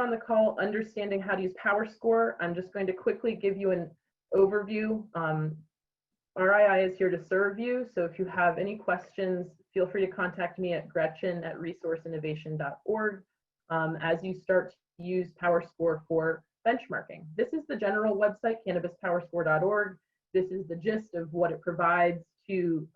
on the call understanding how to use PowerScore, I'm just going to quickly give you an overview. RII is here to serve you, so if you have any questions, feel free to contact me at gretchen@resourceinnovation.org as you start to use PowerScore for benchmarking. This is the general website, cannabispowerscore.org. This is the gist of what it provides to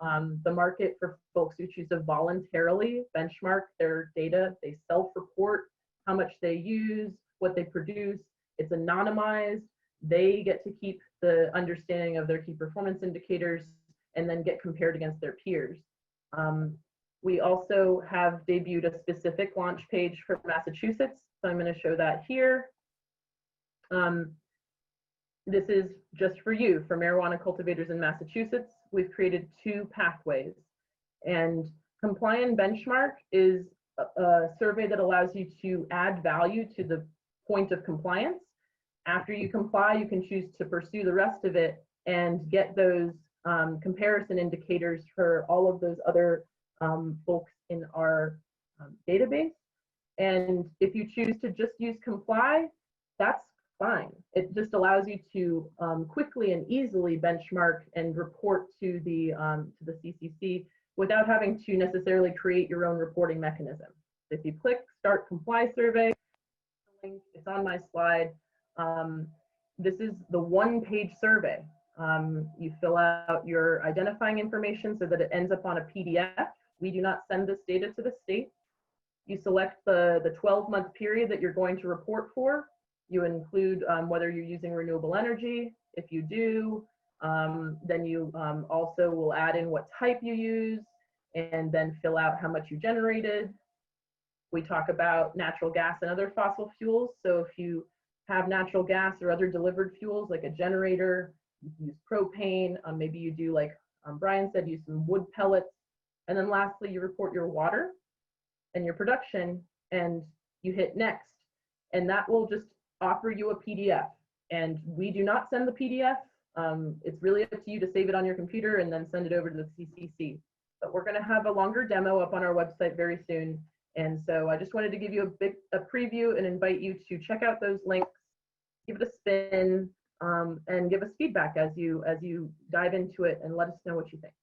the market for folks who choose to voluntarily benchmark their data. They self-report how much they use, what they produce. It's anonymized. They get to keep the understanding of their key performance indicators and then get compared against their peers. We also have debuted a specific launch page for Massachusetts, so I'm going to show that here. This is just for you, for marijuana cultivators in Massachusetts. We've created 2 pathways, and Comply and Benchmark is a survey that allows you to add value to the point of compliance. After you comply, you can choose to pursue the rest of it and get those comparison indicators for all of those other folks in our database. And if you choose to just use comply, that's fine. It just allows you to quickly and easily benchmark and report to the CCC without having to necessarily create your own reporting mechanism. If you click Start Comply Survey, it's on my slide. This is the 1-page survey. You fill out your identifying information so that it ends up on a PDF. We do not send this data to the state. You select the 12-month period that you're going to report for. You include whether you're using renewable energy. If you do, then you also will add in what type you use and then fill out how much you generated. We talk about natural gas and other fossil fuels. So if you have natural gas or other delivered fuels like a generator, you can use propane, maybe you do like Brian said, use some wood pellets. And then lastly, you report your water and your production and you hit next. And that will just offer you a PDF. And we do not send the PDF. It's really up to you to save it on your computer and then send it over to the CCC. But we're going to have a longer demo up on our website very soon. And so I just wanted to give you a preview and invite you to check out those links, give it a spin, and give us feedback as you dive into it and let us know what you think.